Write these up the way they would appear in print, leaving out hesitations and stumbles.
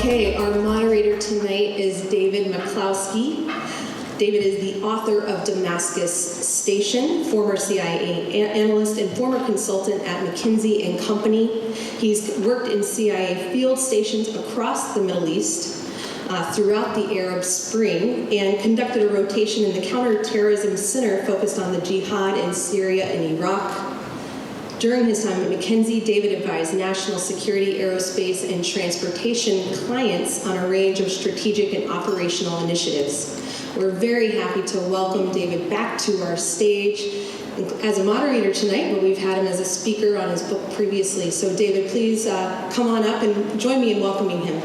Okay, our moderator tonight is David McCloskey. David is the author of Damascus Station, former CIA analyst and former consultant at McKinsey & Company. He's worked in CIA field stations across the Middle East throughout the Arab Spring and conducted a rotation in the Counterterrorism Center focused on the jihad in Syria and Iraq. During his time at McKinsey, David advised national security, aerospace, and transportation clients on a range of strategic and operational initiatives. We're very happy to welcome David back to our stage as a moderator tonight, but we've had him as a speaker on his book previously. So David, please come on up and join me in welcoming him.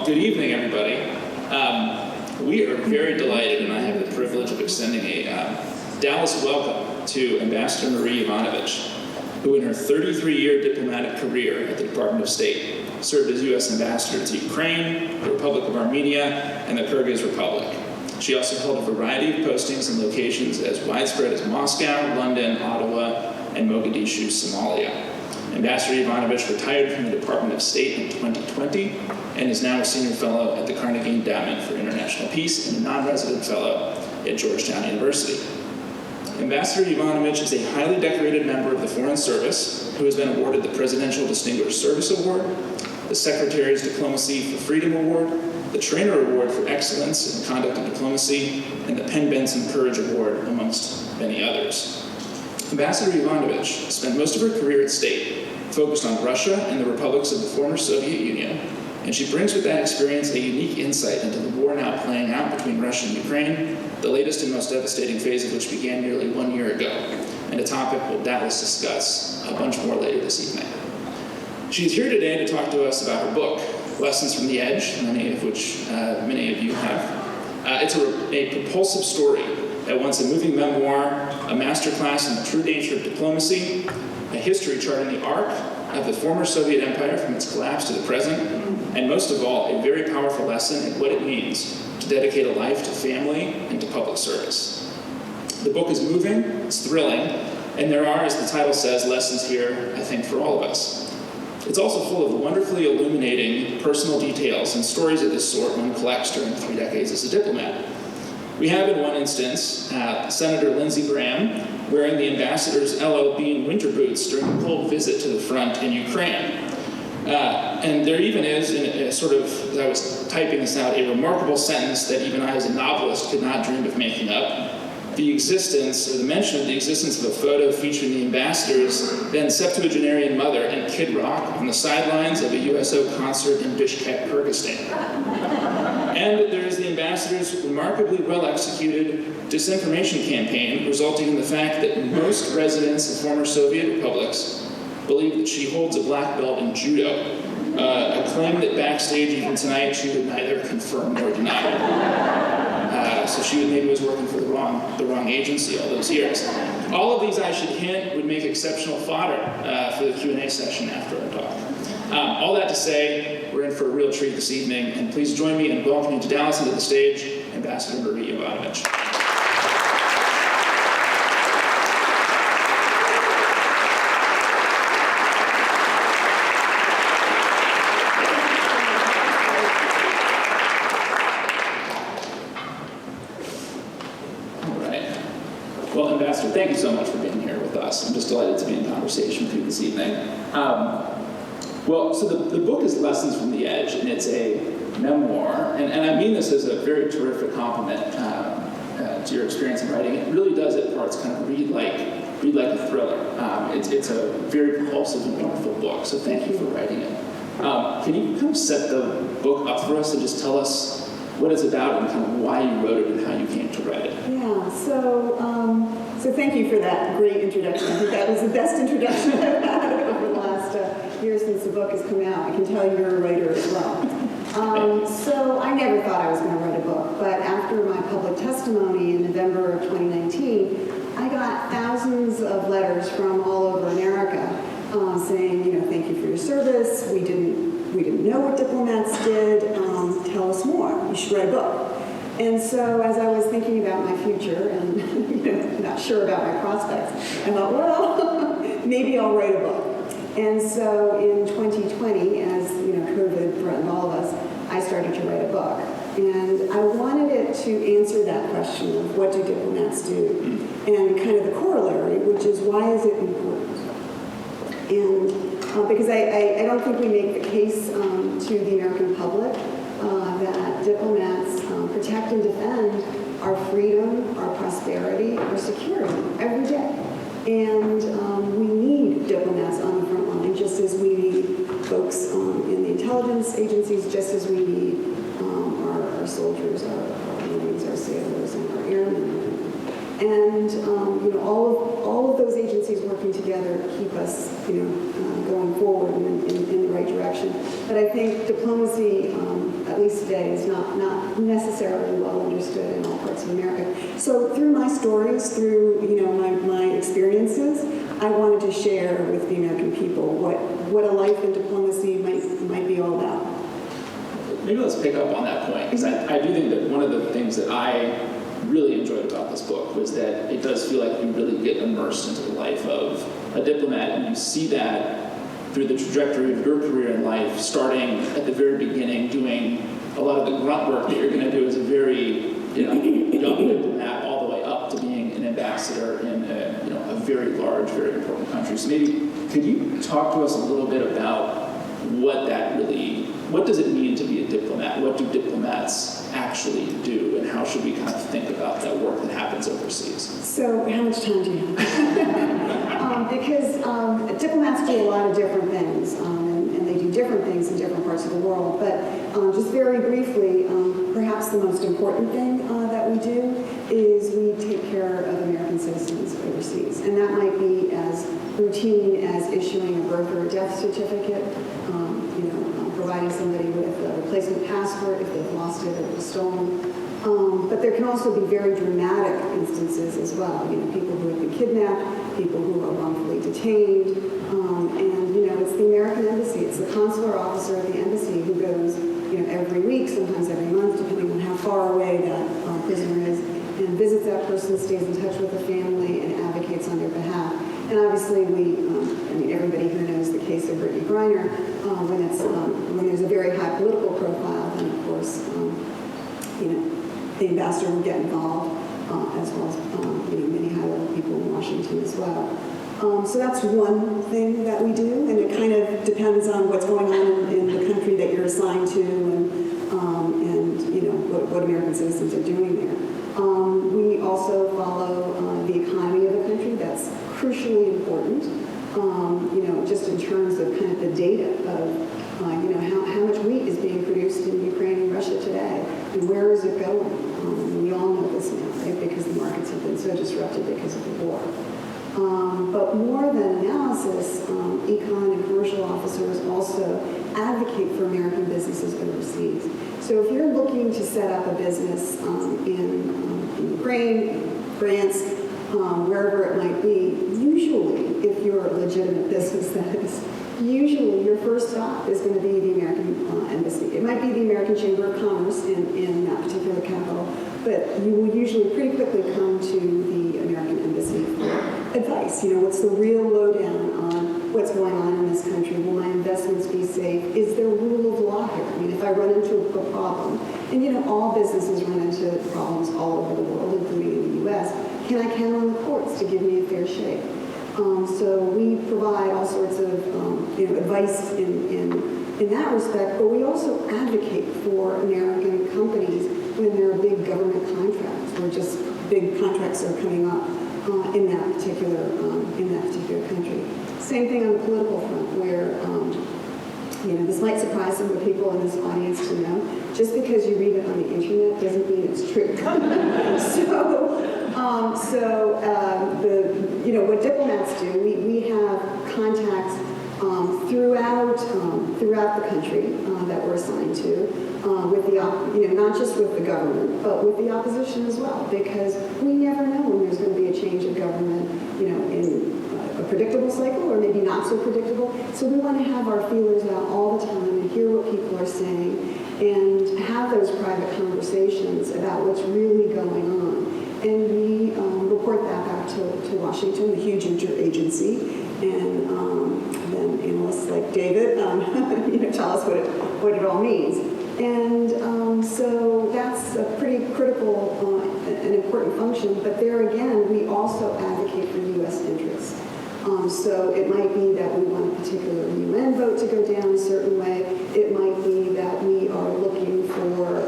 Good evening, everybody. We are very delighted, and I have the privilege of extending a Dallas welcome to Ambassador Yovanovitch, who in her 33-year diplomatic career at the Department of State served as U.S. Ambassador to Ukraine, the Republic of Armenia, and the Kyrgyz Republic. She also held a variety of postings in locations as widespread as Moscow, London, Ottawa, and Mogadishu, Somalia. Ambassador Yovanovitch retired from the Department of State in 2020 and is now a senior fellow at the Carnegie Endowment for International Peace and a non-resident fellow at Georgetown University. Ambassador Yovanovitch is a highly decorated member of the Foreign Service who has been awarded the Presidential Distinguished Service Award, the Secretary's Diplomacy for Freedom Award, the Trainer Award for Excellence in Conduct of Diplomacy, and the Penn Benson Courage Award, amongst many others. Ambassador Yovanovitch spent most of her career at State focused on Russia and the republics of the former Soviet Union, and she brings with that experience a unique insight into the war now playing out between Russia and Ukraine, the latest and most devastating phase of which began nearly 1 year ago, and a topic we'll doubtless discuss a bunch more later this evening. She's here today to talk to us about her book, Lessons from the Edge, many of which many of you have. It's a propulsive story at once a moving memoir, a masterclass in the true nature of diplomacy, a history charting the arc of the former Soviet Empire from its collapse to the present, and most of all, a very powerful lesson in what it means to dedicate a life to family and to public service. The book is moving, it's thrilling, and there are, as the title says, lessons here, I think, for all of us. It's also full of wonderfully illuminating personal details and stories of this sort one collects during 3 decades as a diplomat. We have, in one instance, Senator Lindsey Graham wearing the ambassador's LL Bean winter boots during a cold visit to the front in Ukraine. And there even is, in a sort of, as I was typing this out, a remarkable sentence that even I as a novelist could not dream of making up. The existence, or the mention of the existence of a photo featuring the ambassador's then septuagenarian mother and Kid Rock on the sidelines of a USO concert in Bishkek, Kyrgyzstan. And there is the ambassador's remarkably well-executed disinformation campaign, resulting in the fact that most residents of former Soviet republics believe that she holds a black belt in judo, a claim that backstage even tonight she would neither confirm nor deny. So she maybe was working for the wrong agency all those years. All of these, I should hint, would make exceptional fodder for the Q&A session after our talk. All that to say, we're in for a real treat this evening, and please join me in welcoming to Dallas and to the stage, Ambassador Yovanovitch. Well, Ambassador, thank you so much for being here with us. I'm just delighted to be in conversation with you this evening. So the book is Lessons from the Edge, and it's a memoir, and I mean this as a very terrific compliment to your experience in writing. It really does at parts kind of read like a thriller. It's a very propulsive and wonderful book, so thank you for writing it. Can you kind of set the book up for us and just tell us what it's about and kind of why you wrote it and how you came to write it? Yeah, so thank you for that great introduction. I think that was the best introduction I've had over the last year since the book has come out. I can tell you're a writer as well. So I never thought I was going to write a book, but after my public testimony in November of 2019, I got thousands of letters from all over America saying, thank you for your service. We didn't we didn't know what diplomats did. Tell us more. You should write a book. And so as I was thinking about my future and not sure about my prospects, I thought, well, maybe I'll write a book. And so in 2020, as COVID threatened all of us, I started to write a book. And I wanted it to answer that question of what do diplomats do, and kind of the corollary, which is why is it important? And because I don't think we make the case to the American public that diplomats protect and defend our freedom, our prosperity, our security every day. And we need diplomats on the front line, just as we need folks in the intelligence agencies, just as we need our soldiers, our Marines, our sailors, and our airmen. And all of those agencies working together keep us going forward in the right direction. But I think diplomacy, at least today, is not necessarily well understood in all parts of America. So through my stories, through my experiences, I wanted to share with the American people what a life in diplomacy might be all about. Maybe let's pick up on that point, because I do think that one of the things that I really enjoyed about this book was that it does feel like you really get immersed into the life of a diplomat, and you see that through the trajectory of your career in life, starting at the very beginning, doing a lot of the grunt work that you're going to do as a very young diplomat, all the way up to being an ambassador in a very large, very important country. So maybe could you talk to us a little bit about what does it mean to be a diplomat? What do diplomats actually do, and how should we kind of think about that work that happens overseas? So how much time do you have? Because diplomats do a lot of different things, and they do different things in different parts of the world. But just very briefly, perhaps the most important thing that we do is we take care of American citizens overseas. And that might be as routine as issuing a birth or a death certificate, providing somebody with a replacement passport if they've lost it or it was stolen. But there can also be very dramatic instances as well. People who have been kidnapped, people who are wrongfully detained, and it's the American embassy, it's the consular officer at the embassy who goes, every week, sometimes every month, depending on how far away that prisoner is, and visits that person, stays in touch with the family, and advocates on their behalf. And obviously, everybody here knows the case of Brittany Griner. When there's a very high political profile, then of course, the ambassador will get involved, as well as many high-level people in Washington as well. So that's one thing that we do, and it kind of depends on what's going on in the country that you're assigned to, and what American citizens are doing there. We also follow the economy of the country. That's crucially important. Just in terms of kind of the data of how much wheat is being produced in Ukraine and Russia today, and where is it going? We all know this now, right? Because the markets have been so disrupted because of the war. But more than analysis, econ and commercial officers also advocate for American businesses overseas. So if you're looking to set up a business in Ukraine, France, wherever it might be, usually, if you're a legitimate business, that is, usually your first stop is going to be the American embassy. It might be the American Chamber of Commerce in that particular capital, but you will usually pretty quickly come to the American embassy for advice. What's the real lowdown on what's going on in this country? Will my investments be safe? Is there rule of law here? If I run into a problem, and all businesses run into problems all over the world, including in the U.S., can I count on the courts to give me a fair shake? So we provide all sorts of advice in that respect, but we also advocate for American companies when there are big government contracts or just big contracts are coming up in that particular country. Same thing on the political front, where this might surprise some of the people in this audience to know. Just because you read it on the internet doesn't mean it's true. What diplomats do, we have contacts throughout the country that we're assigned to, with the not just with the government, but with the opposition as well, because we never know when there's going to be a change of government, in a predictable cycle or maybe not so predictable. So we want to have our feelers out all the time and hear what people are saying and have those private conversations about what's really going on. And we report that back to Washington, the huge interagency, and then analysts like David tell us what it all means. And so that's a pretty critical and important function, but there again, we also advocate for U.S. interests. So it might be that we want a particular UN vote to go down a certain way. It might be that we are looking for,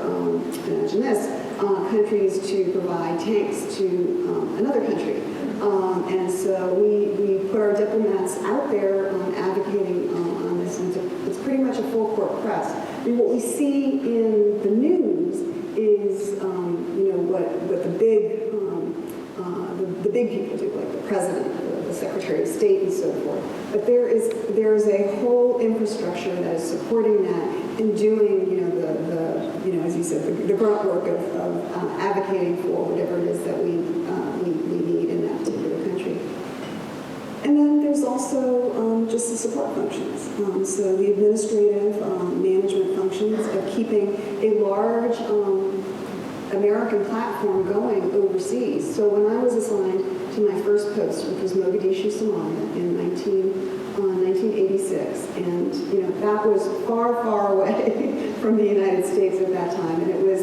imagine this, countries to provide tanks to another country. And so we put our diplomats out there advocating on this, and it's pretty much a full court press. I mean, what we see in the news is, what the big people do, like the president, the Secretary of State, and so forth. But there's a whole infrastructure that is supporting that and doing, as you said, the grunt work of advocating for whatever it is that we need in that particular country. And then there's also just the support functions. So the administrative management functions of keeping a large American platform going overseas. So when I was assigned to my first post, which was Mogadishu, Somalia, in 1986, and that was far, far away from the United States at that time, and it was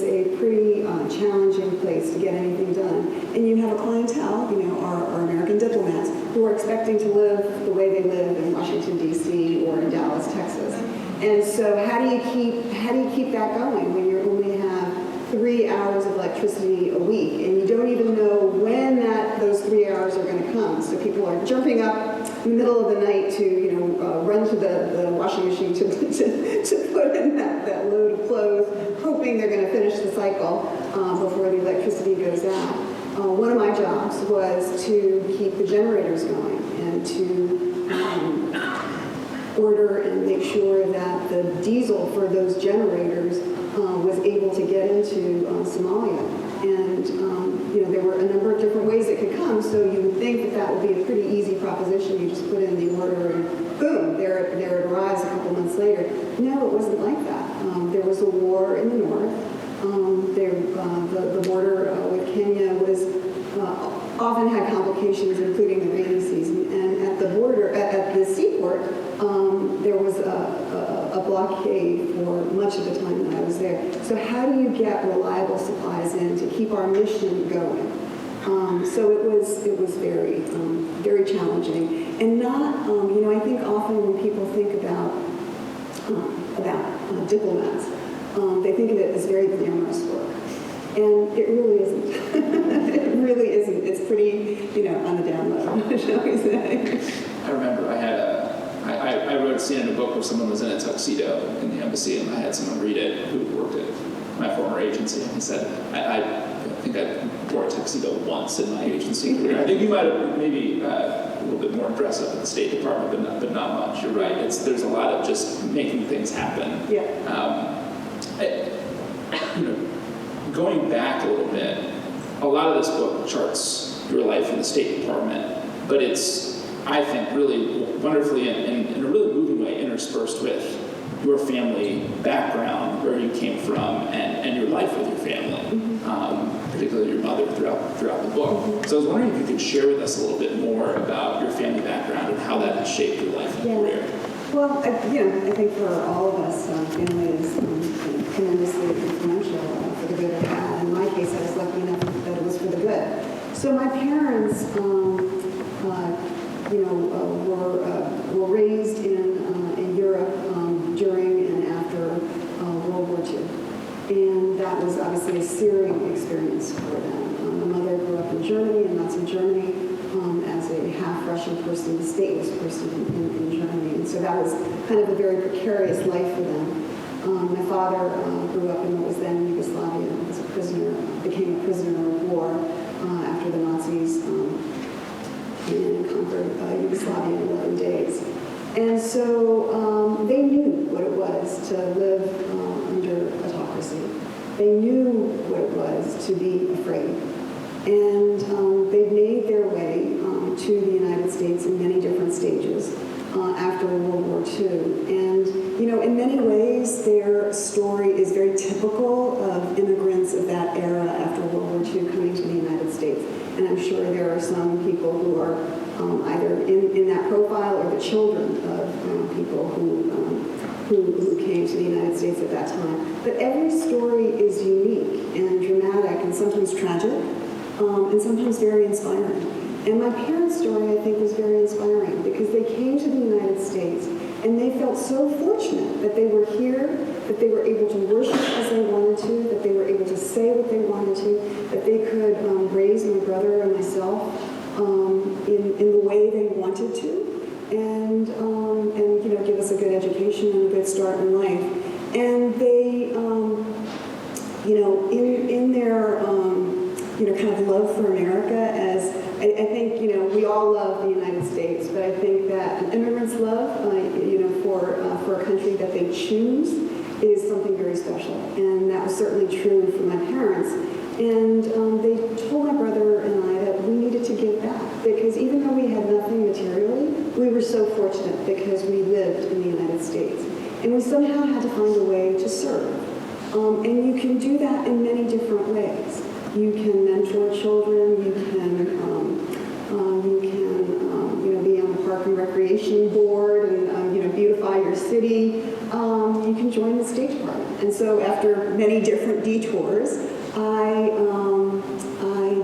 a pretty challenging place to get anything done. And you have a clientele, our American diplomats, who are expecting to live the way they live in Washington, D.C. or in Dallas, Texas. And so how do you keep that going when you only have 3 hours of electricity a week, and you don't even know when those 3 hours are going to come? So people are jumping up in the middle of the night to run to the washing machine to put in that load of clothes, hoping they're going to finish the cycle before the electricity goes out. One of my jobs was to keep the generators going and to order and make sure that the diesel for those generators was able to get into Somalia. And there were a number of different ways it could come, so you would think that would be a pretty easy proposition. You just put in the order and boom, there it arrives a couple months later. No, it wasn't like that. There was a war in the north. The border with Kenya was often had complications, including the rainy season. And at the border, at the seaport, there was a blockade for much of the time that I was there. So how do you get reliable supplies in to keep our mission going? So it was very, very challenging. And not, I think often when people think about diplomats, they think of it as very glamorous work. And it really isn't. It really isn't. It's pretty, on the down low, shall we say. I remember I wrote a scene in a book where someone was in a tuxedo in the embassy, and I had someone read it who worked at my former agency, and he said, I think I wore a tuxedo once in my agency career. I think you might have maybe a little bit more dress up at the State Department, but not much. You're right. There's a lot of just making things happen. Yeah. Going back a little bit, a lot of this book charts your life in the State Department, but it's, I think, really wonderfully and in a really moving way interspersed with your family background, where you came from, and your life with your family, particularly your mother throughout the book. So I was wondering if you could share with us a little bit more about your family background and how that has shaped your life and career. Well, I think for all of us, family is tremendously influential for the good or bad. In my case, I was lucky enough that it was for the good. So my parents, were raised in Europe during and after World War II. And that was obviously a searing experience for them. My mother grew up in Germany, in Nazi Germany, as a half-Russian person, a stateless person in Germany. And so that was kind of a very precarious life for them. My father grew up in what was then Yugoslavia, was a prisoner, became a prisoner of war after the Nazis came and conquered Yugoslavia in 11 days. And so they knew what it was to live under autocracy. They knew what it was to be afraid. And they made their way to the United States in many different stages after World War II. And, you know, in many ways, their story is very typical of immigrants of that era after World War II coming to the United States. And I'm sure there are some people who are either in that profile or the children of people who came to the United States at that time. But every story is unique and dramatic and sometimes tragic and sometimes very inspiring. And my parents' story, I think, was very inspiring because they came to the United States and they felt so fortunate that they were here, that they were able to worship as they wanted to, that they were able to say what they wanted to, that they could raise my brother and myself in the way they wanted to, and you know, give us a good education and a good start in life. And they, you know, in their you know, kind of love for America, as I think, you know, we all love the United States, but I think that immigrants' love, you know, for a country that they choose is something very special. And that was certainly true for my parents. And they told my brother and I that we needed to give back, because even though we had nothing materially, we were so fortunate because we lived in the United States. And we somehow had to find a way to serve. And you can do that in many different ways. You can mentor children, you can you know, be on the park and recreation board and you know, beautify your city. You can join the State Department. And so after many different detours, I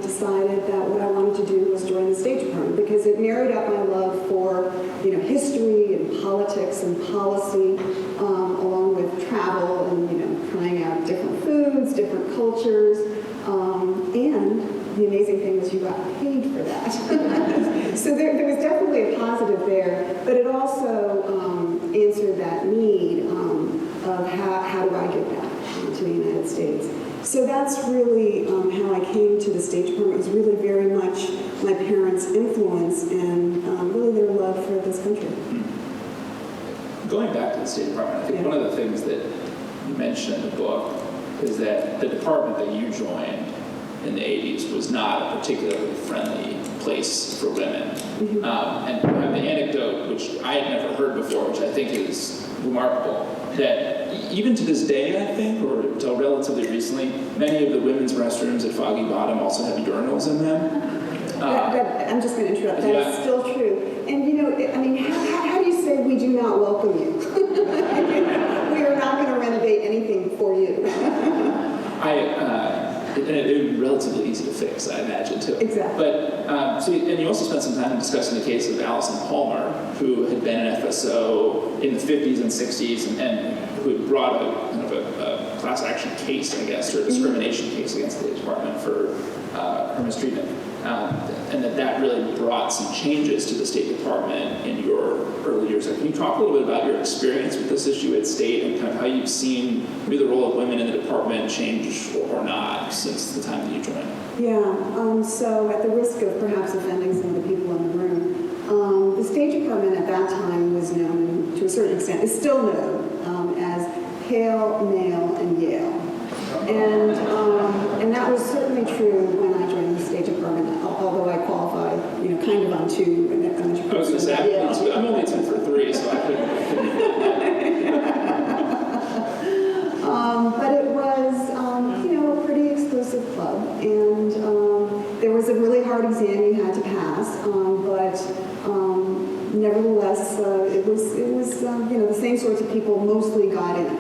decided that what I wanted to do was join the State Department because it married up my love for, you know, history and politics and policy, along with travel and, you know, trying out different foods, different cultures. And the amazing thing was you got paid for that. So there was definitely a positive there, but it also answered that need of how do I get back to the United States. So that's really how I came to the State Department. It was really very much my parents' influence and really their love for this country. Going back to the State Department, I think one of the things that you mentioned in the book is that the department that you joined in the 80s was not a particularly friendly place for women. Mm-hmm. And the anecdote, which I had never heard before, which I think is remarkable, that even to this day, I think, or until relatively recently, many of the women's restrooms at Foggy Bottom also have urinals in them. I'm just going to interrupt. That is still true. And, you know, I mean, how do you say we do not welcome you? We are not going to renovate anything for you. And it would be relatively easy to fix, I imagine, too. Exactly. But, and you also spent some time discussing the case of Allison Palmer, who had been an FSO in the 50s and 60s, and who had brought a kind of a class action case, I guess, or a discrimination case against the department for her mistreatment. And that really brought some changes to the State Department in your early years. Can you talk a little bit about your experience with this issue at State and kind of how you've seen maybe the role of women in the department change or not since the time that you joined? Yeah, so at the risk of perhaps offending some of the people in the room, the State Department at that time was known, to a certain extent, is still known as pale, male, and Yale. And that was certainly true when I joined the State Department, although I qualified, you know, kind of on two. I was going to say, I'm only 2 for 3, so I couldn't. But it was, you know, a pretty exclusive club, and there was a really hard exam you had to pass, but nevertheless, it was you know, the same sorts of people mostly got in.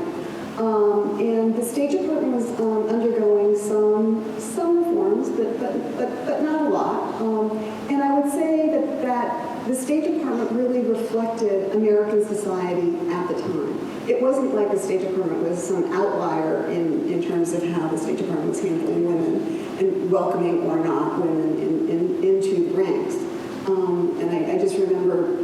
And the State Department was undergoing some reforms, but not a lot. And I would say that the State Department really reflected American society at the time. It wasn't like the State Department was some outlier in terms of how the State Department was handling women and welcoming or not women into the ranks. And I just remember,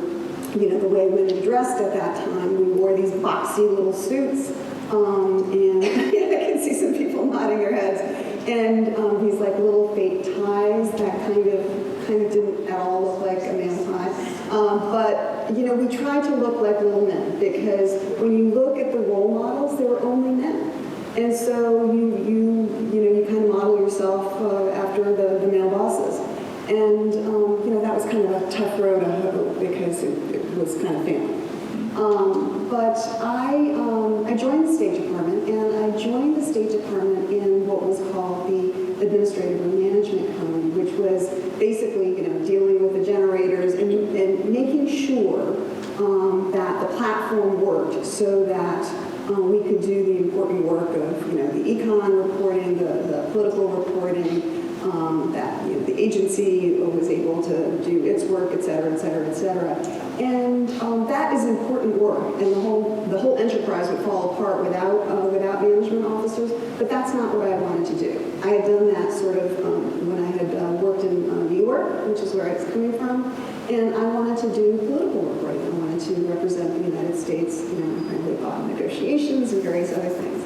you know, the way women dressed at that time. We wore these boxy little suits. And I can see some people nodding their heads. And these like little fake ties that kind of didn't at all look like a male tie. But you know, we tried to look like little men because when you look at the role models, they were only men. And so you kind of model yourself after the male bosses. And you know, that was kind of a tough road to hoe because it was kind of failing. But I joined the State Department, and I joined the State Department in what was called the Administrative and Management Code, which was basically, dealing with the generators and making sure that the platform worked so that we could do the important work of, the econ reporting, the political reporting, that the agency was able to do its work, et cetera, et cetera, et cetera. And that is important work, and the whole enterprise would fall apart without management officers. But that's not what I wanted to do. I had done that sort of when I had worked in New York, which is where I was coming from, and I wanted to do political reporting. I wanted to represent the United States, frankly, on negotiations and various other things.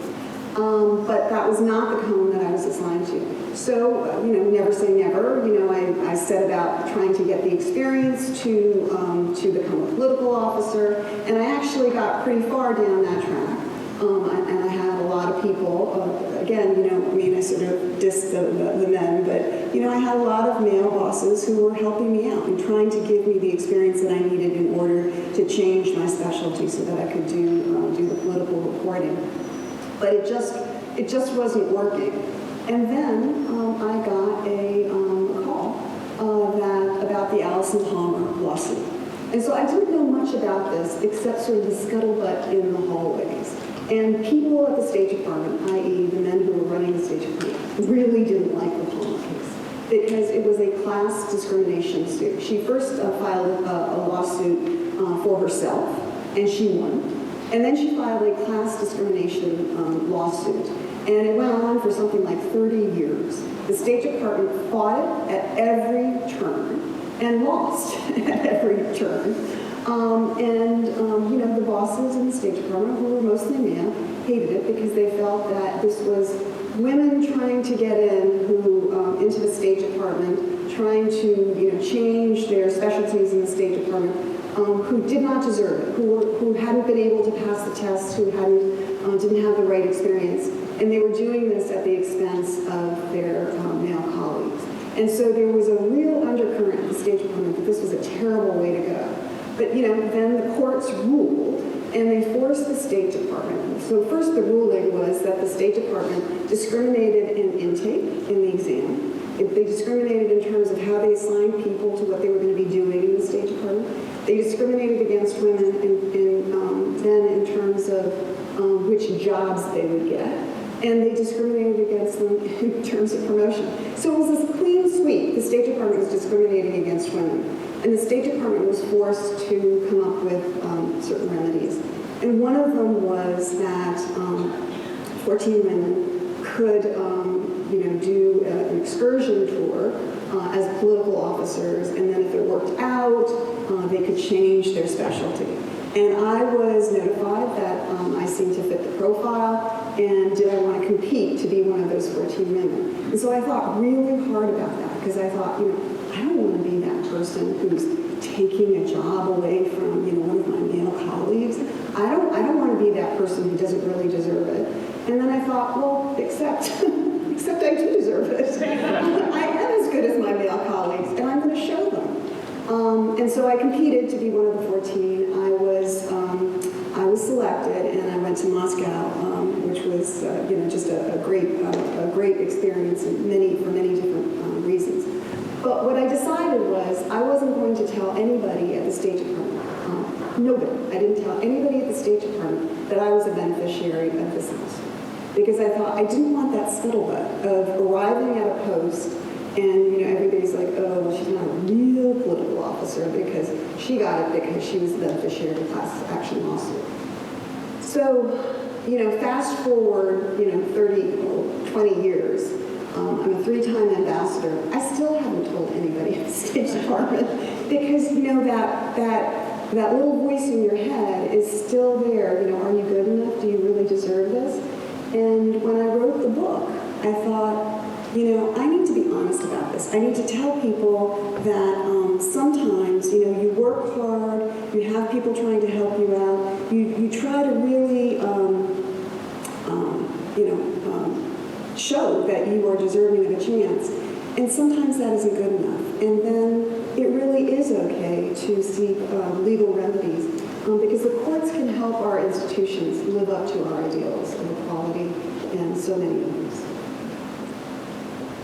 But that was not the cone that I was assigned to. So, never say never. I set about trying to get the experience to become a political officer, and I actually got pretty far down that track. And I had a lot of people, again, I sort of diss the men, but, I had a lot of male bosses who were helping me out and trying to give me the experience that I needed in order to change my specialty so that I could do the political reporting. But it just wasn't working. And then I got a call about the Allison Palmer lawsuit. And so I didn't know much about this except sort of the scuttlebutt in the hallways. And people at the State Department, i.e. the men who were running the State Department, really didn't like the Palmer case because it was a class discrimination suit. She first filed a lawsuit for herself, and she won. And then she filed a class discrimination lawsuit. And it went on for something like 30 years. The State Department fought it at every turn and lost at every turn. The bosses in the State Department, who were mostly male, hated it because they felt that this was women trying to get into the State Department, trying to change their specialties in the State Department, who did not deserve it, who hadn't been able to pass the test, who didn't have the right experience, and they were doing this at the expense of their male colleagues. And so there was a real undercurrent in the State Department that this was a terrible way to go. But then the courts ruled, and they forced the State Department. So first the ruling was that the State Department discriminated in intake in the exam. They discriminated in terms of how they assigned people to what they were going to be doing in the State Department. They discriminated against women then in terms of which jobs they would get. And they discriminated against them in terms of promotion. So it was this clean sweep. The State Department was discriminating against women. And the State Department was forced to come up with certain remedies. And one of them was that 14 women could do an excursion tour as political officers, and then if it worked out, they could change their specialty. And I was notified that I seemed to fit the profile, and did I want to compete to be one of those 14 women. And so I thought really hard about that, because I thought, I don't want to be that person who's taking a job away from, one of my male colleagues. I don't want to be that person who doesn't really deserve it. And then I thought, well, except I do deserve it. I am as good as my male colleagues, and I'm going to show them. And so I competed to be one of the 14. I was selected, and I went to Moscow, which was just a great experience for many different reasons. But what I decided was I wasn't going to tell anybody at the State Department, nobody. I didn't tell anybody at the State Department that I was a beneficiary of this lawsuit. Because I thought I didn't want that scuttlebutt of arriving at a post and everybody's like, oh, well, she's not a real political officer because she got it because she was the beneficiary of the class action lawsuit. So, fast forward, 20 years. I'm a 3-time ambassador. I still haven't told anybody at the State Department because, that little voice in your head is still there. Are you good enough? Do you really deserve this? And when I wrote the book, I thought, I need to be honest about this. I need to tell people that sometimes, you work hard, you have people trying to help you out, you try to really, show that you are deserving of a chance, and sometimes that isn't good enough. And then it really is okay to seek legal remedies because the courts can help our institutions live up to our ideals of equality and so many others.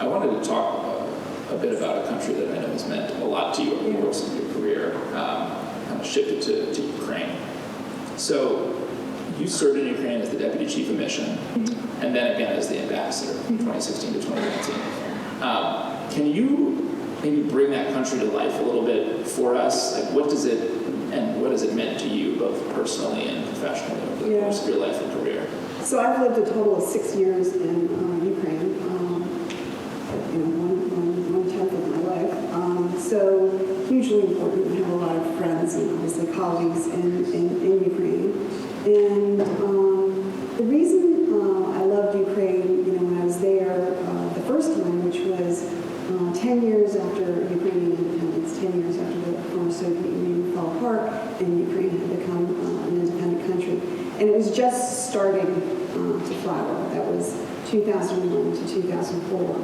I wanted to talk a bit about a country that I know has meant a lot to you over the course of your career, kind of shifted to Ukraine. So you served in Ukraine as the Deputy Chief of Mission, and then again as the Ambassador from 2016 to 2019. Can you maybe bring that country to life a little bit for us? Like, what has it meant to you, both personally and professionally, over the course of your life and career? So I've lived a total of 6 years in Ukraine, one-tenth of my life. So hugely important. I have a lot of friends and obviously colleagues in Ukraine. And the reason I loved Ukraine, when I was there the first time, which was 10 years after Ukrainian independence, 10 years after the former Soviet Union fell apart and Ukraine had become an independent country. And it was just starting to flower. That was 2001 to 2004.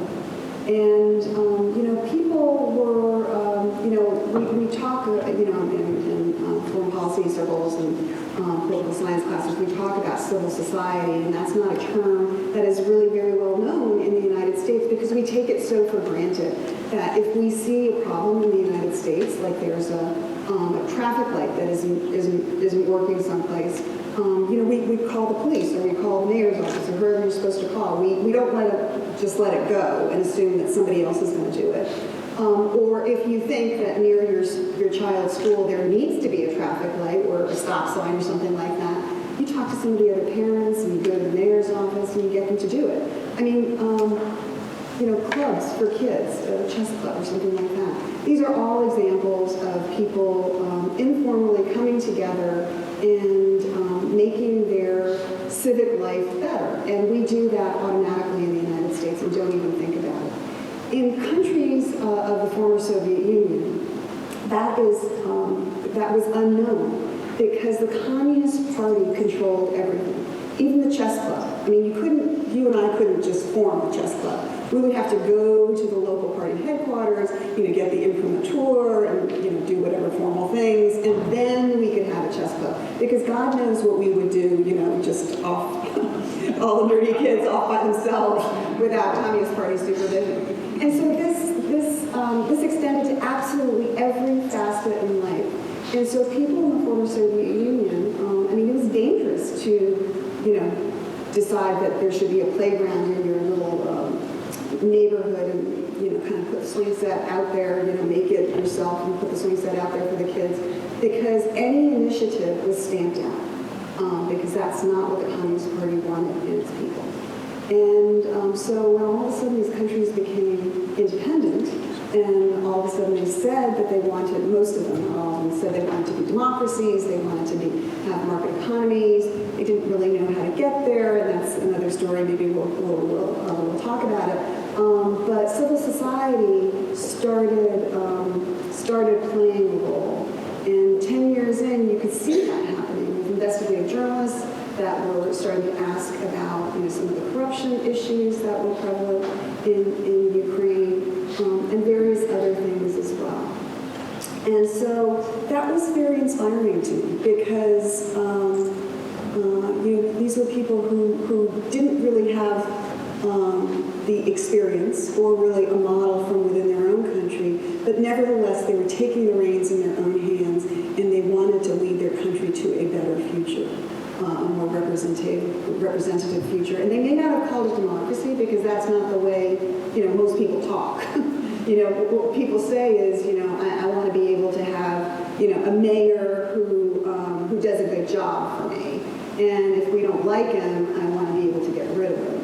And, people were, we talk, in foreign policy circles and political science classes, we talk about civil society, and that's not a term that is really very well known in the United States because we take it so for granted that if we see a problem in the United States, like there's a traffic light that isn't working someplace, we call the police or we call the mayor's office or whoever you're supposed to call. We don't just let it go and assume that somebody else is going to do it. Or if you think that near your child's school there needs to be a traffic light or a stop sign or something like that, you talk to some of the other parents and you go to the mayor's office and you get them to do it. I mean, clubs for kids, a chess club or something like that. These are all examples of people informally coming together and making their civic life better. And we do that automatically in the United States and don't even think about it. In countries of the former Soviet Union, that was unknown because the Communist Party controlled everything, even the chess club. I mean, you and I couldn't just form a chess club. We would have to go to the local party headquarters, get the imprimatur and do whatever formal things, and then we could have a chess club. Because God knows what we would do, just off, all the nerdy kids off by themselves without Communist Party supervision. And so this extended to absolutely every facet in life. And so people in the former Soviet Union, it was dangerous to, decide that there should be a playground in your little neighborhood and, kind of put the swing set out there, make it yourself and put the swing set out there for the kids. Because any initiative was stamped out because that's not what the Communist Party wanted in its people. And so when all of a sudden these countries became independent, and all of a sudden they said that they wanted, most of them, not all of them, said they wanted to be democracies, they wanted to have market economies, they didn't really know how to get there, and that's another story, maybe we'll talk about it. But civil society started playing a role. And 10 years in, you could see that happening with investigative journalists that were starting to ask about some of the corruption issues that were prevalent in Ukraine and various other things as well. And so that was very inspiring to me because these were people who didn't really have the experience or really a model from within their own country, but nevertheless they were taking the reins in their own hands and they wanted to lead their country to a better future, a more representative future. And they may not have called it democracy because that's not the way most people talk. What people say is, I want to be able to have a mayor who does a good job for me, and if we don't like him, I want to be able to get rid of him.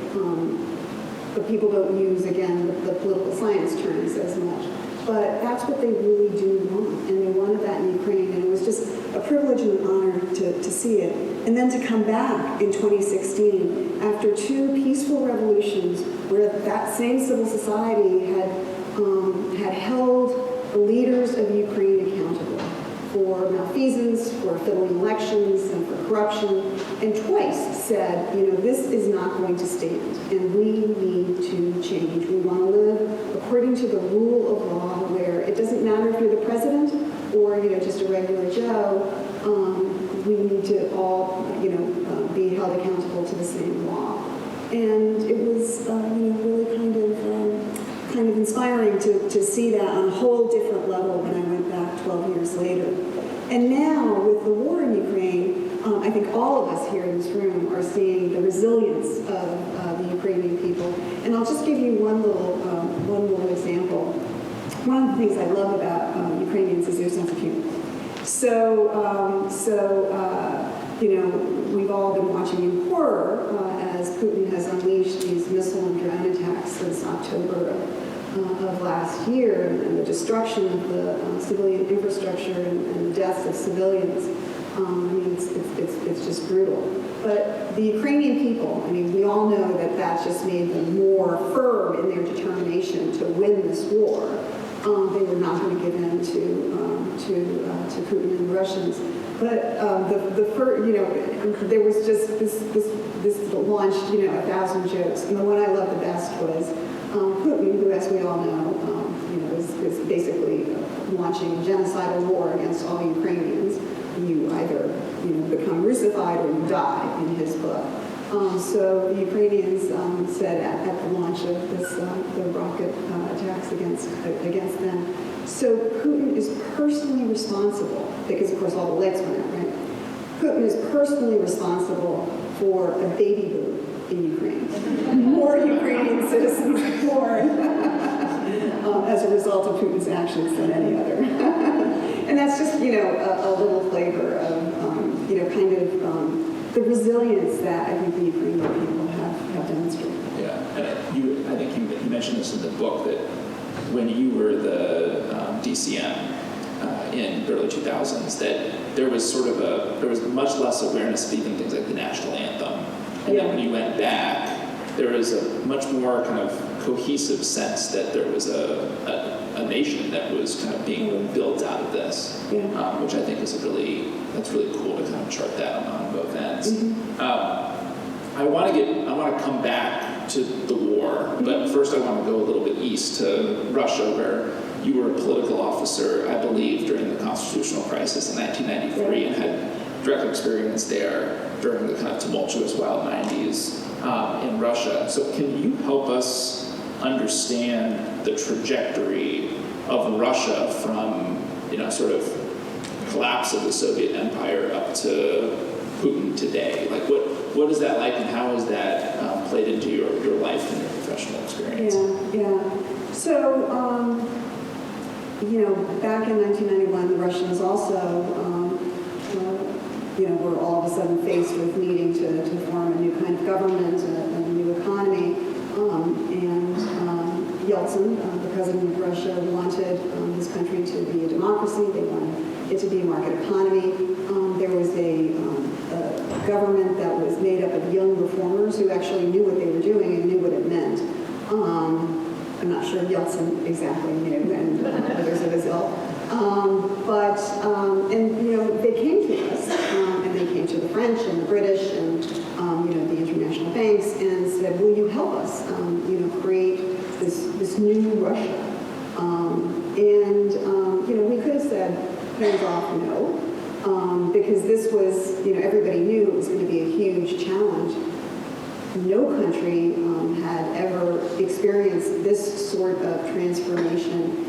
But people don't use, again, the political science terms as much. But that's what they really do want, and they wanted that in Ukraine, and it was just a privilege and an honor to see it. And then to come back in 2016, after 2 peaceful revolutions, where that same civil society had held the leaders of Ukraine accountable for malfeasance, for fiddling elections, and for corruption, and twice said, this is not going to stand, and we need to change. We want to live according to the rule of law, where it doesn't matter if you're the just a regular Joe, we need to all, be held accountable to the same law. And it was, really kind of inspiring to see that on a whole different level when I went back 12 years later. And now, with the war in Ukraine, I think all of us here in this room are seeing the resilience of the Ukrainian people. And I'll just give you one little example. One of the things I love about Ukrainians is their sense of humor. We've all been watching in horror as Putin has unleashed these missile and drone attacks since October of last year, and the destruction of the civilian infrastructure and the deaths of civilians. It's just brutal. But the Ukrainian people, we all know that just made them more firm in their determination to win this war. They were not going to give in to Putin and the Russians. But there was just this launched 1,000 jokes, and the one I loved the best was Putin, who, as we all know, is basically launching a genocidal war against all Ukrainians. You either become Russified or you die, in his book. So the Ukrainians said at the launch of the rocket attacks against them. So Putin is personally responsible, because of course all the lights went out, right? Putin is personally responsible for a baby boom in Ukraine. More Ukrainian citizens born as a result of Putin's actions than any other. And that's just, a little flavor of, the resilience that I think the Ukrainian people have demonstrated. Yeah, and I think you mentioned this in the book, that when you were the DCM in the early 2000s, that there was there was much less awareness of even things like the national anthem. And then when you went back, there was a much more kind of cohesive sense that there was a nation that was kind of being built out of this, which I think is that's really cool to kind of chart that on both ends. I want to come back to the war, but first I want to go a little bit east to Russia, where you were a political officer, I believe, during the constitutional crisis in 1993, and had direct experience there during the kind of tumultuous wild 90s in Russia. So can you help us understand the trajectory of Russia from, sort of collapse of the Soviet Empire up to Putin today? Like, what is that like, and how has that played into your life and your professional experience? Yeah. So, back in 1991, the Russians also, were all of a sudden faced with needing to form a new kind of government, a new economy, and Yeltsin, the president of Russia, wanted his country to be a democracy. They wanted it to be a market economy. There was a government that was made up of young reformers who actually knew what they were doing and knew what it meant. I'm not sure Yeltsin exactly knew, and others of his ilk. They came to us, and they came to the French and the British and, the international banks and said, will you help us, create this new Russia? We could have said, hands off, no, because this was, everybody knew it was going to be a huge challenge. No country had ever experienced this sort of transformation,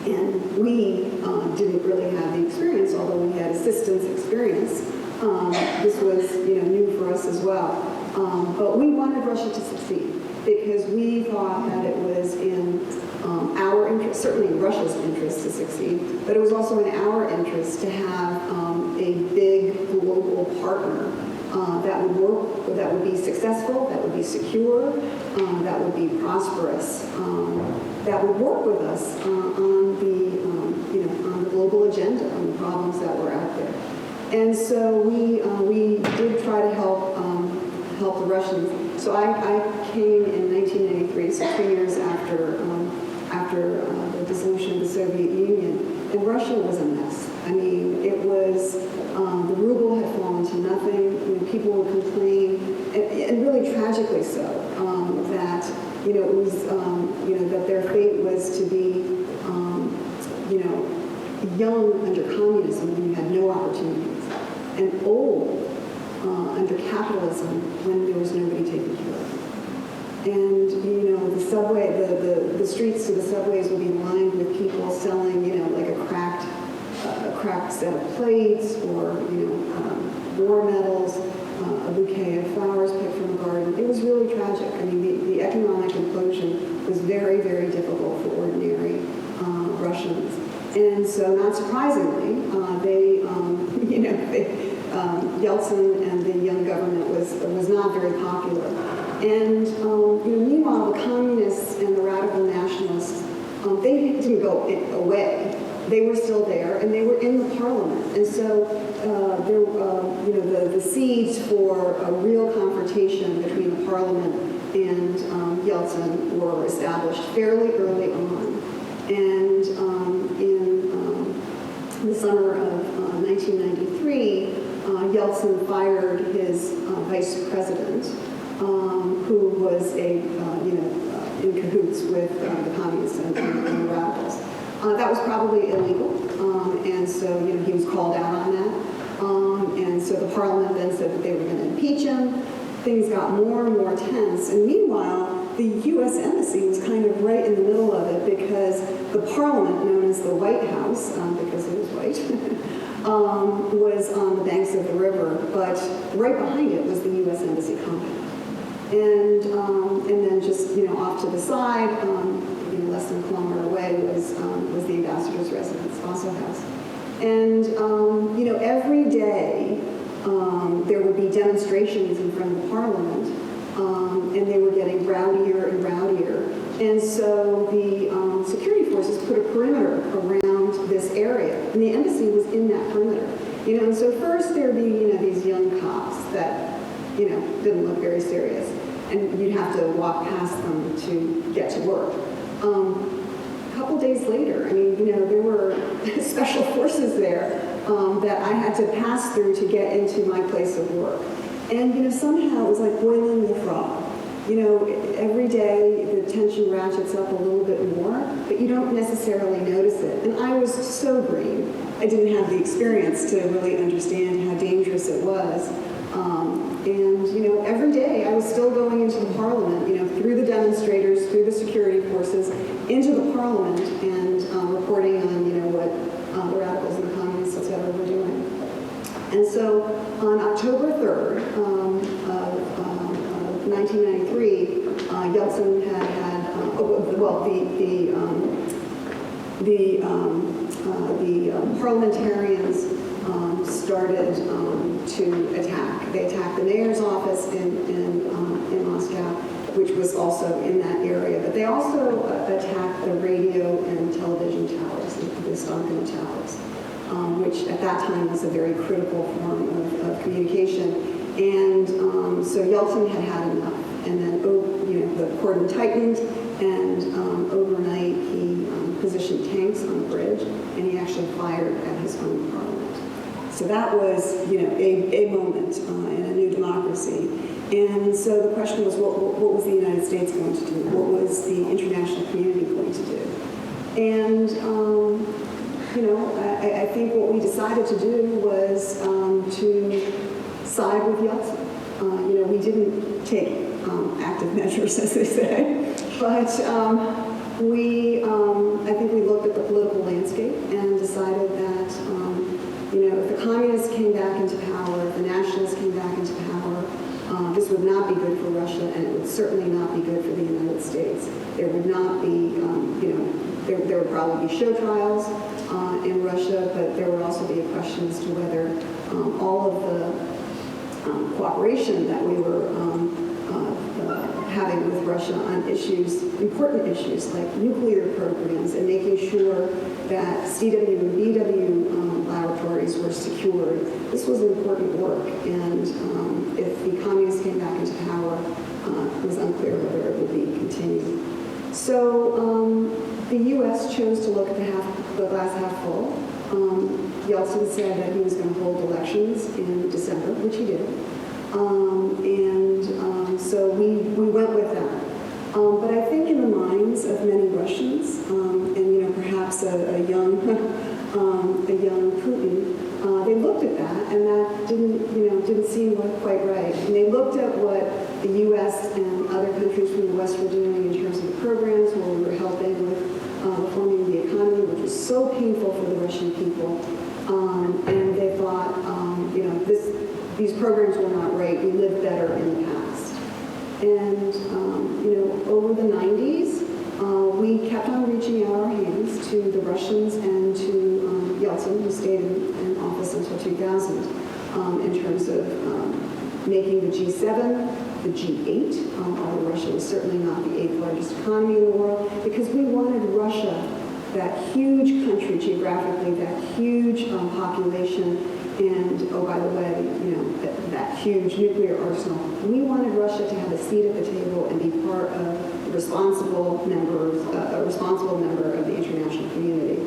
and we didn't really have the experience, although we had assistance experience. This was, new for us as well. But we wanted Russia to succeed because we thought that it was in our interest, certainly in Russia's interest to succeed, but it was also in our interest to have a big global partner that would work, that would be successful, that would be secure, that would be prosperous, that would work with us on the global agenda, on the problems that were out there. And so we did try to help the Russians. So I came in 1993, so 3 years after the dissolution of the Soviet Union, and Russia was a mess. I mean, it was, the ruble had fallen to nothing. People would complain, and really tragically so, that, it was, that their fate was to be, capitalism when there was nobody taking care of them. And, you know, the subway, the streets to the subways would be lined with people selling, you know, like a cracked set of plates or, you know, war medals, a bouquet of flowers picked from a garden. It was really tragic. I mean, the economic implosion was very, very difficult for ordinary Russians. And so, not surprisingly, Yeltsin and the young government was not very popular. And meanwhile, the communists and the radical nationalists, they didn't go away. They were still there, and they were in the parliament. And so, the seeds for a real confrontation between the parliament and Yeltsin were established fairly early on. And in the summer of 1993, Yeltsin fired his vice president, who was in cahoots with the communists and the radicals. That was probably illegal, and so he was called out on that. And so the parliament then said that they were going to impeach him. Things got more and more tense, and meanwhile, the U.S. Embassy was kind of right in the middle of it because the parliament, known as the White House, because it was white, was on the banks of the river, but right behind it was the U.S. Embassy compound. And then just off to the side, less than a kilometer away was the ambassador's residence, also house. And every day there would be demonstrations in front of the parliament, and they were getting rowdier and rowdier. And so the security forces put a perimeter around this area, and the embassy was in that perimeter. And so first there'd be these young cops that didn't look very serious, and you'd have to walk past them to get to work. A couple days later, there were special forces there that I had to pass through to get into my place of work. And, somehow it was like boiling the frog. Every day the tension ratchets up a little bit more, but you don't necessarily notice it. And I was so green. I didn't have the experience to really understand how dangerous it was. Every day I was still going into the parliament, through the demonstrators, through the security forces, into the parliament and reporting on, what the radicals and the communists, et cetera, were doing. And so on October 3rd of 1993, Yeltsin had the parliamentarians started to attack. They attacked the mayor's office in Moscow, which was also in that area. But they also attacked the radio and television towers, the Ostankino towers, which at that time was a very critical form of communication. And so Yeltsin had enough. And then, the cordon tightened, and overnight he positioned tanks on the bridge, and he actually fired at his own parliament. So that was, a moment in a new democracy. And so the question was, what was the United States going to do? What was the international community going to do? And, I think what we decided to do was to side with Yeltsin. We didn't take active measures, as they say, but I think we looked at the political landscape and decided that, if the communists came back into power, if the nationalists came back into power, this would not be good for Russia, and it would certainly not be good for the United States. There would not be, there would probably be show trials in Russia, but there would also be a question as to whether all of the cooperation that we were having with Russia on issues, important issues like nuclear programs and making sure that CW and BW laboratories were secured. This was important work, and if the communists came back into power, it was unclear whether it would be continued. So the U.S. chose to look at the glass half full. Yeltsin said that he was going to hold elections in December, which he did. So we went with that. But I think in the minds of many Russians, and perhaps a young Putin, they looked at that, and that didn't seem quite right. And they looked at what the U.S. and other countries from the West were doing in terms of the programs where we were helping with reforming the economy, which was so painful for the Russian people. And they thought, these programs were not right. We lived better in the past. And over the 90s, we kept on reaching out our hands to the Russians and to Yeltsin, who stayed in office until 2000, in terms of making the G7, the G8, although Russia was certainly not the 8th largest economy in the world, because we wanted Russia, that huge country geographically, that huge population, and, oh, by the way, that huge nuclear arsenal. We wanted Russia to have a seat at the table and be part of a responsible member of the international community.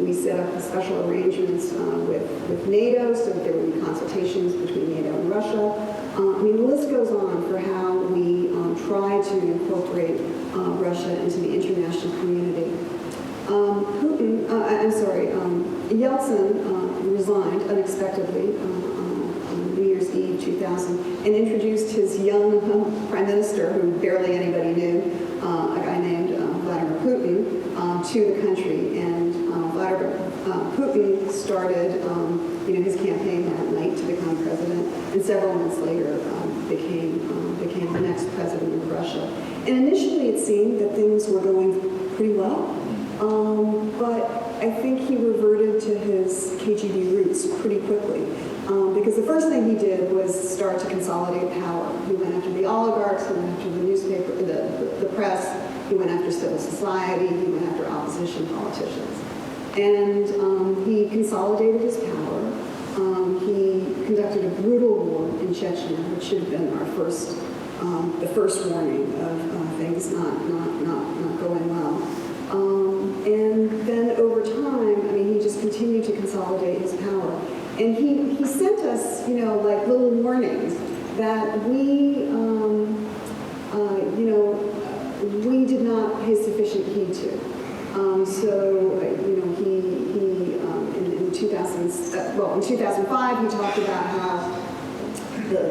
We set up special arrangements with NATO so that there would be consultations between NATO and Russia. The list goes on for how we try to incorporate Russia into the international community. Yeltsin resigned unexpectedly on New Year's Eve 2000 and introduced his young prime minister, who barely anybody knew, a guy named Volodymyr Putin, to the country. And Volodymyr Putin started his campaign that night to become president, and several months later became the next president of Russia. And initially it seemed that things were going pretty well, but I think he reverted to his KGB roots pretty quickly, because the first thing he did was start to consolidate power. He went after the oligarchs, he went after the newspaper, the press, he went after civil society, he went after opposition politicians. And he consolidated his power. He conducted a brutal war in Chechnya, which should have been our the first warning of things not going well. And then over time, he just continued to consolidate his power. And he sent us, like little warnings that we did not pay sufficient heed to. In 2005, he talked about how the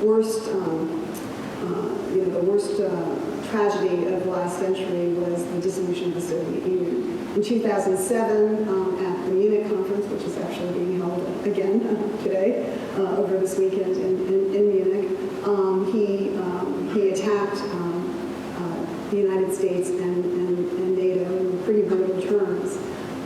worst tragedy of the last century was the dissolution of the Soviet Union. In 2007, at the Munich conference, which is actually being held again today, over this weekend in Munich, he attacked the United States and NATO in pretty brutal terms.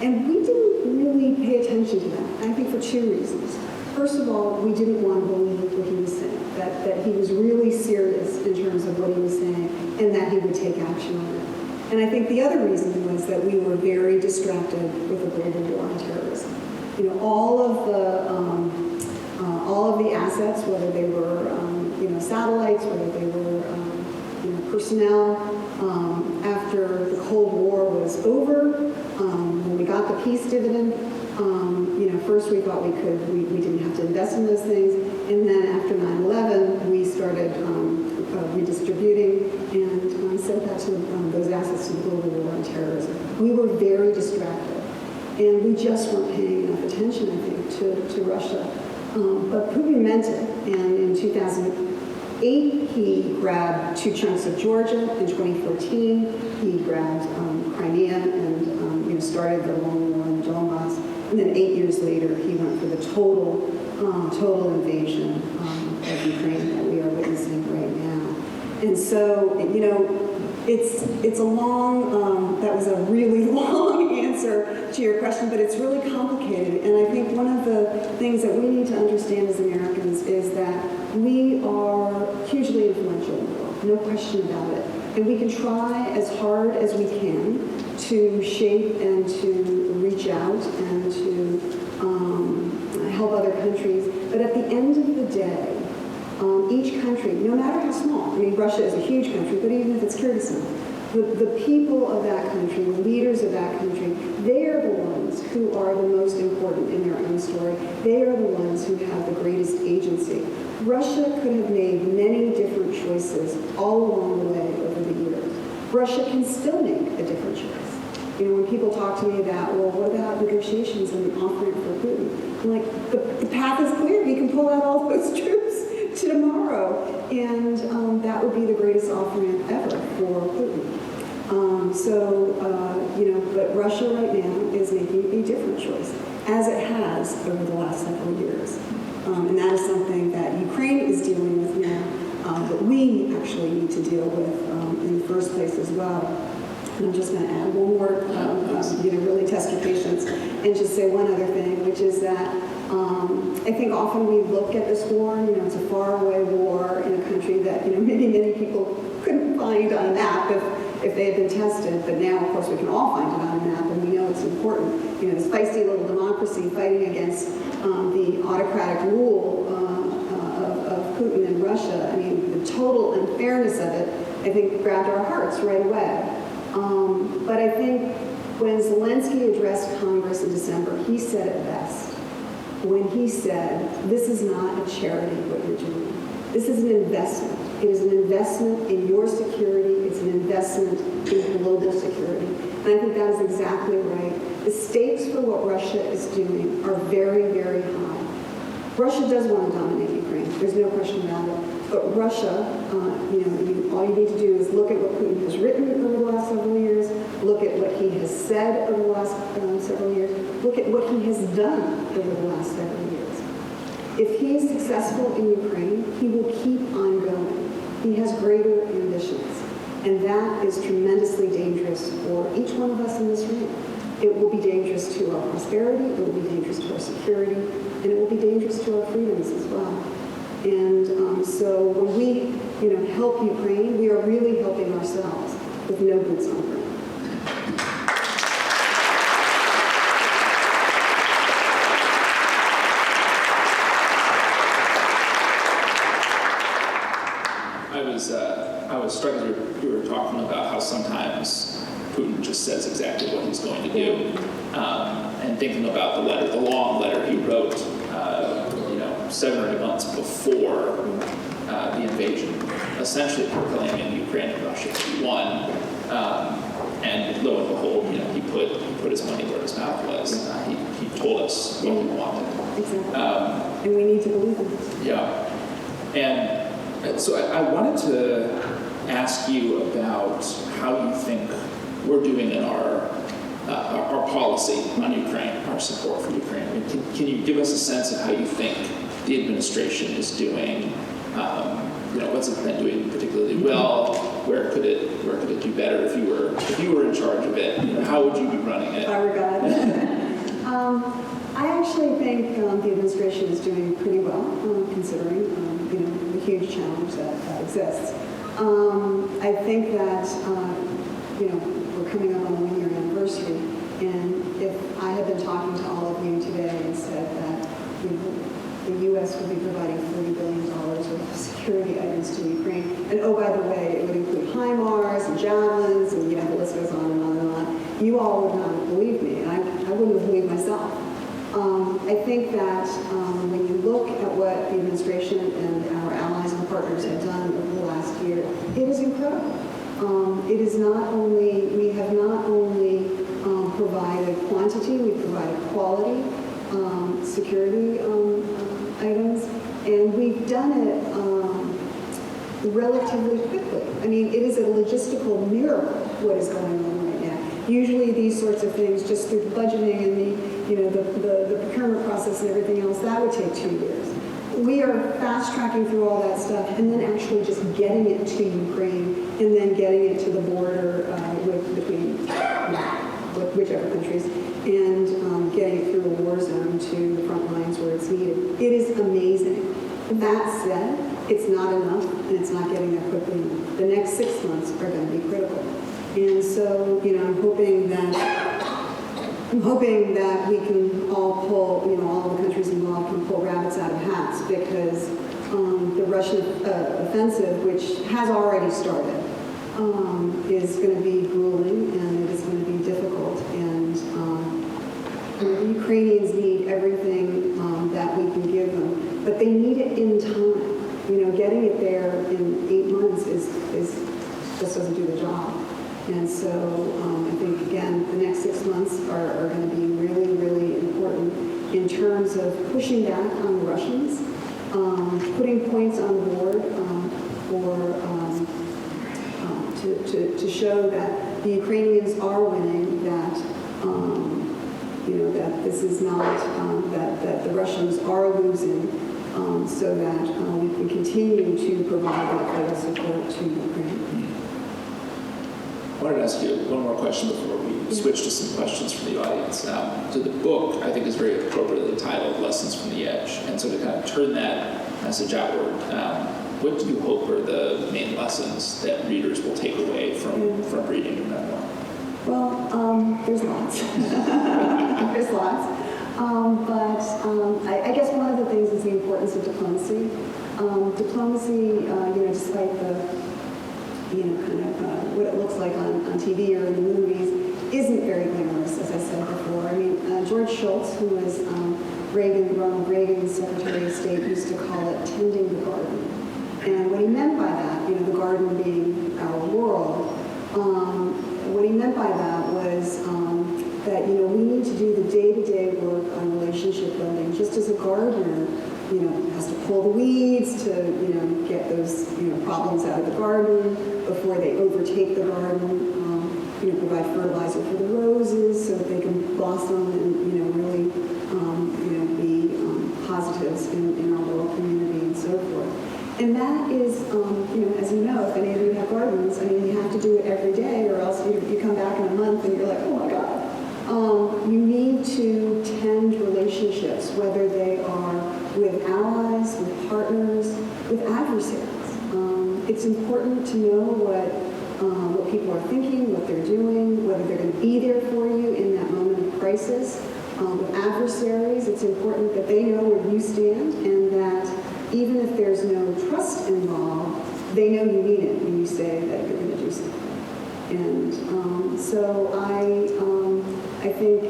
And we didn't really pay attention to that, I think for two reasons. First of all, we didn't want to believe what he was saying, that he was really serious in terms of what he was saying, and that he would take action on it. And I think the other reason was that we were very distracted with the global war on terrorism. All of the assets, whether they were satellites, whether they were personnel, after the Cold War was over, when we got the peace dividend, first we thought we didn't have to invest in those things, and then after 9/11, we started redistributing and sent that to those assets to the global war on terrorism. We were very distracted, and we just weren't paying enough attention, I think, to Russia. But Putin meant it, and in 2008, he grabbed 2 chunks of Georgia. In 2014, he grabbed Crimea and started the long war in Donbass. And then 8 years later, he went for the total invasion of Ukraine that we are witnessing right now. And so, it's a long, that was a really long answer to your question, but it's really complicated. And I think one of the things that we need to understand as Americans is that we are hugely influential in the world, no question about it. And we can try as hard as we can to shape and to reach out and to help other countries. But at the end of the day, each country, no matter how small, Russia is a huge country, but even if it's Kyrgyzstan, the people of that country, the leaders of that country, they are the ones who are the most important in their own story. They are the ones who have the greatest agency. Russia could have made many different choices all along the way over the years. Russia can still make a different choice. When people talk to me about, well, what about negotiations and offering for Putin? I'm like, the path is clear. He can pull out all those troops tomorrow, and that would be the greatest offering ever for Putin. But Russia right now is making a different choice, as it has over the last several years. And that is something that Ukraine is dealing with now, but we actually need to deal with in the first place as well. And I'm just going to add one more, really test your patience, and just say one other thing, which is that I think often we look at this war, it's a faraway war in a country that, maybe many people couldn't find on a map if they had been tested, but now, of course, we can all find it on a map, and we know it's important. This feisty little democracy fighting against the autocratic rule of Putin and Russia. I mean, the total unfairness of it, I think, grabbed our hearts right away. But I think when Zelenskyy addressed Congress in December, he said it best. When he said, this is not a charity, what you're doing. This is an investment. It is an investment in your security. It's an investment in global security. And I think that is exactly right. The stakes for what Russia is doing are very, very high. Russia does want to dominate Ukraine. There's no question about it. But Russia, all you need to do is look at what Putin has written over the last several years, look at what he has said over the last several years, look at what he has done over the last several years. If he is successful in Ukraine, he will keep on going. He has greater ambitions. And that is tremendously dangerous for each one of us in this room. It will be dangerous to our prosperity, it will be dangerous to our security, and it will be dangerous to our freedoms as well. And so when we, help Ukraine, we are really helping ourselves with no boots on the ground. I was struck as you were talking about how sometimes Putin just says exactly what he's going to do, and thinking about the long letter he wrote, 7 or 8 months before the invasion, essentially proclaiming Ukraine and Russia to be one, and lo and behold, he put his money where his mouth was. He told us what we wanted. Exactly. And we need to believe him. Yeah, and so I wanted to ask you about how you think we're doing in our policy on Ukraine, our support for Ukraine. I mean, can you give us a sense of how you think the administration is doing? What's it been doing particularly well? Where could it do better if you were in charge of it? How would you be running it? If I were God. I actually think the administration is doing pretty well, considering the huge challenge that exists. I think that we're coming up on the 1-year anniversary, and if I had been talking to all of you today and said that the U.S. would be providing $40 billion worth of security items to Ukraine, and oh, by the way, it would include HIMARS and javelins, and the list goes on and on and on, you all would not believe me, and I wouldn't have believed myself. I think that when you look at what the administration and our allies and partners have done over the last year, it is incredible. It is not only, we have not only provided quantity, we've provided quality security items, and we've done it relatively quickly. I mean, it is a logistical miracle what is going on right now. Usually these sorts of things, just through the budgeting and the procurement process and everything else, that would take 2 years. We are fast-tracking through all that stuff and then actually just getting it to Ukraine and then getting it to the border between whichever countries and getting it through a war zone to the front lines where it's needed. It is amazing. That said, it's not enough and it's not getting there quickly enough. The next 6 months are going to be critical. And so, I'm hoping that we can all pull, all of the countries involved can pull rabbits out of hats, because the Russian offensive, which has already started, is going to be grueling and it is going to be difficult. And the Ukrainians need everything that we can give them, but they need it in time. Getting it there in 8 months just doesn't do the job. And so I think, again, the next pushing back on the Russians, putting points on the board to show that the Ukrainians are winning, that that this is not that the Russians are losing, so that we can continue to provide that vital support to Ukraine. I wanted to ask you one more question before we switch to some questions from the audience. So the book, I think, is very appropriately titled Lessons from the Edge. And so to kind of turn that message outward, what do you hope are the main lessons that readers will take away from reading your memoir? Well, there's lots. There's lots. But I guess one of the things is the importance of diplomacy. Diplomacy, despite the kind of what it looks like on TV or in the movies, isn't very glamorous, as I said before. I mean, George Shultz, who was Ronald Reagan's Secretary of State, used to call it tending the garden. And what he meant by that, the garden being our world, what he meant by that was that, we need to do the day-to-day work on relationship building, just as a gardener has to pull the weeds to, get those, problems out of the garden before they overtake the garden, provide fertilizer for the roses so that they can blossom and, really, be positives in our rural community and so forth. And that is, as you know, if any of you have gardens, I mean, you have to do it every day or else you come back in a month and you're like, oh my God. You need to tend relationships, whether they are with allies, with partners, with adversaries. It's important to know what people are thinking, what they're doing, whether they're going to be there for you in that moment of crisis. With adversaries, it's important that they know where you stand and that even if there's no trust involved, they know you mean it when you say that you're going to do something. And so I think,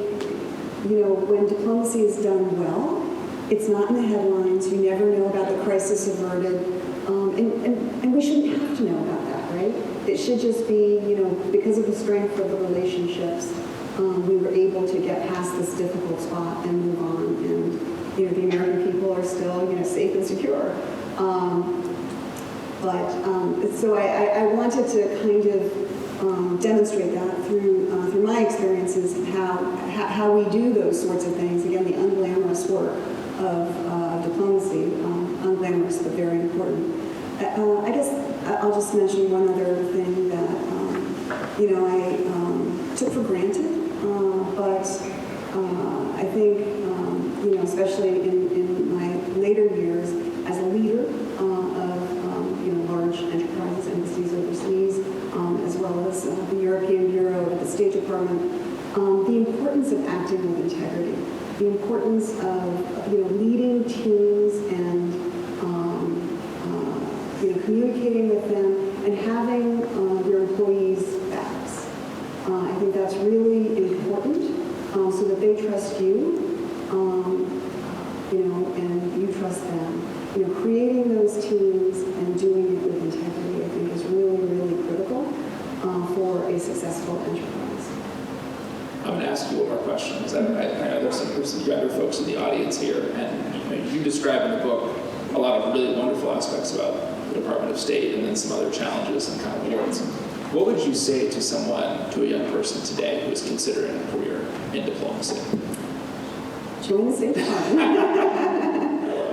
when diplomacy is done well, it's not in the headlines. You never know about the crisis averted. And we shouldn't have to know about that, right? It should just be, because of the strength of the relationships, we were able to get past this difficult spot and move on. And, the American people are still, safe and secure. So I wanted to kind of demonstrate that through my experiences of how we do those sorts of things. Again, the unglamorous work of diplomacy, unglamorous but very important. I guess I'll just mention one other thing that I took for granted, but I think especially in my later years as a leader of large enterprises, embassies overseas, as well as the European Bureau at the State Department, the importance of acting with integrity, the importance of leading teams and communicating with them and having your employees' backs. I think that's really important so that they trust you, and you trust them. Creating those teams and doing it with integrity, I think, is really, really critical for a successful enterprise. I'm going to ask you one more question, because I know there's some younger folks in the audience here, and you describe in the book a lot of really wonderful aspects about the Department of State and then some other challenges and kind of awards. What would you say to someone, to a young person today who is considering a career in diplomacy? Join the State Department.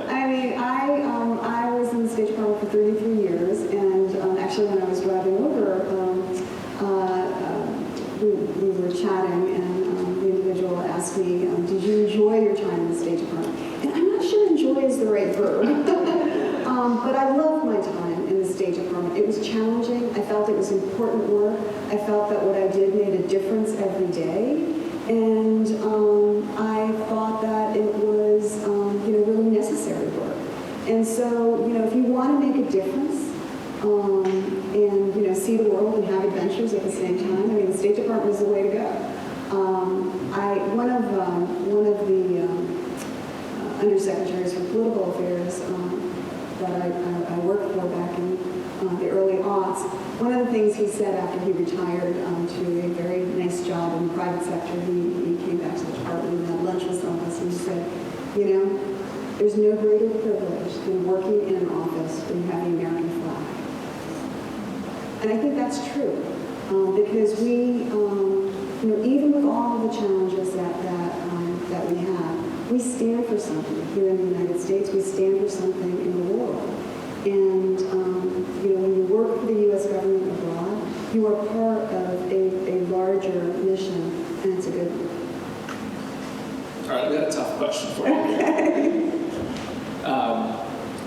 I mean, I was in the State Department for 33 years, and actually when I was driving over, we were chatting, and the individual asked me, did you enjoy your time in the State Department? And I'm not sure enjoy is the right verb, but I loved my time in the State Department. It was challenging. I felt it was important work. I felt that what I did made a difference every day. And I thought that it was, really necessary work. And so, if you want to make a difference and, see the world and have adventures at the same time, I mean, the State Department is the way to go. One of the undersecretaries for political affairs that I worked for back in the early aughts, one of the things he said after he retired to a very nice job in the private sector, he came back to the department and had lunch with some of us, and he said, There's no greater privilege than working in an office where you have the American flag. And I think that's true, because we, even with all of the challenges that we have, we stand for something here in the United States. We stand for something in the world. And when you work for the U.S. government abroad, you are part of a larger mission, and it's a good one. All right, I've got a tough question for you.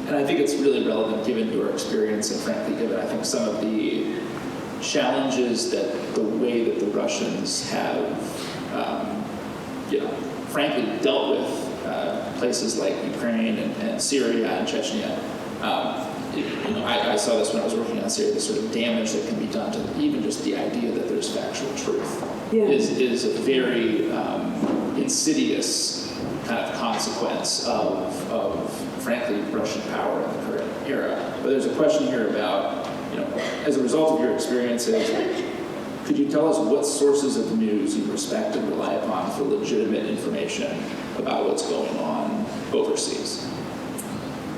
And I think it's really relevant given your experience and frankly given, I think, some of the challenges that the way that the Russians have, frankly dealt with places like Ukraine and Syria and Chechnya. I saw this when I was working on Syria, the sort of damage that can be done to even just the idea that there's factual truth is a very insidious kind of consequence of frankly, Russian power in the current era. But there's a question here about, as a result of your experiences, could you tell us what sources of news you respect and rely upon for legitimate information about what's going on overseas?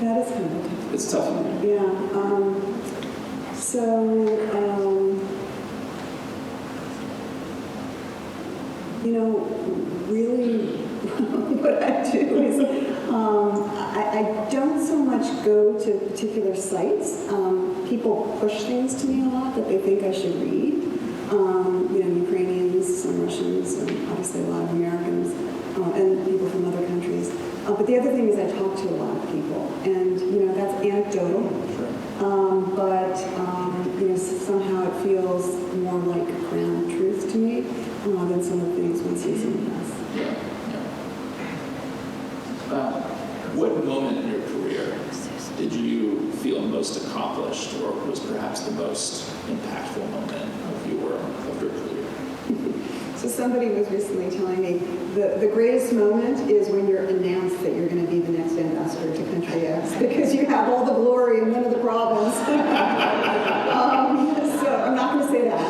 That is kind of tough. It's tough. Yeah. Really what I do is I don't so much go to particular sites. People push things to me a lot that they think I should read. Ukrainians, some Russians, and obviously a lot of Americans, and people from other countries. But the other thing is I talk to a lot of people, and that's anecdotal. But somehow it feels more like ground truth to me than some of the things one sees in the press. What moment in your career did you feel most accomplished, or was perhaps the most impactful moment of your career? So somebody was recently telling me the greatest moment is when you're announced that you're going to be the next ambassador to country X, because you have all the glory and none of the problems. So I'm not going to say that.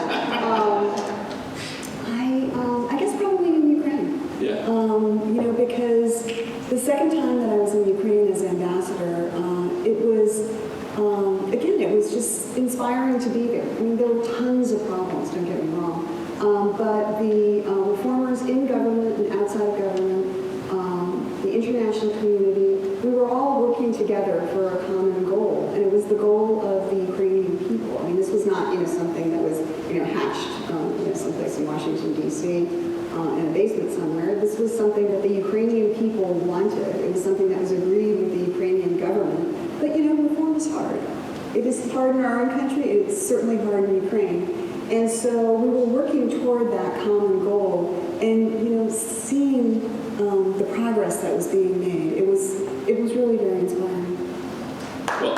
I guess probably in Ukraine. Yeah. Because the second time that I was in Ukraine as ambassador, it was just inspiring to be there. I mean, there were tons of problems, don't get me wrong. But the reformers in government and outside of government, the international community, we were all working together for a common goal. And it was the goal of the Ukrainian people. I mean, this was not, something that was, hatched, someplace in Washington, D.C., in a basement somewhere. This was something that the Ukrainian people wanted. It was something that was agreed with the Ukrainian government. But, reform is hard. It is hard in our own country. It's certainly hard in Ukraine. And so we were working toward that common goal and, seeing the progress that was being made. It was really very inspiring. Well,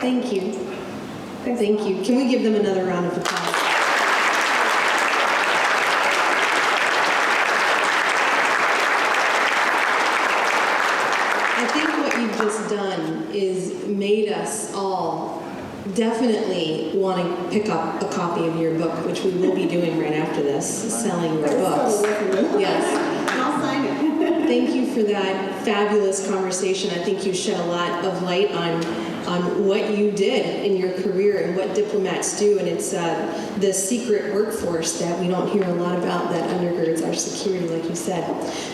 Thank you. Thank you. Can we give them another round of applause? I think what you've just done is made us all definitely want to pick up a copy of your book, which we will be doing right after this, selling your books. Yes. I'll sign it. Thank you for that fabulous conversation. I think you shed a lot of light on what you did in your career and what diplomats do, and it's the secret workforce that we don't hear a lot about that undergirds our security, like you said.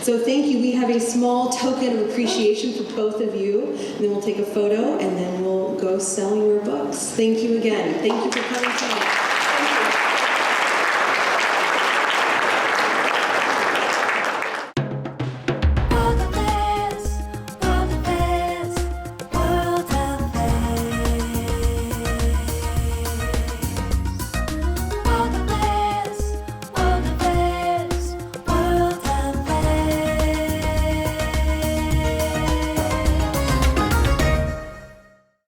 So thank you. We have a small token of appreciation for both of you, and then we'll take a photo, and then we'll go sell your books. Thank you again. Thank you for coming tonight.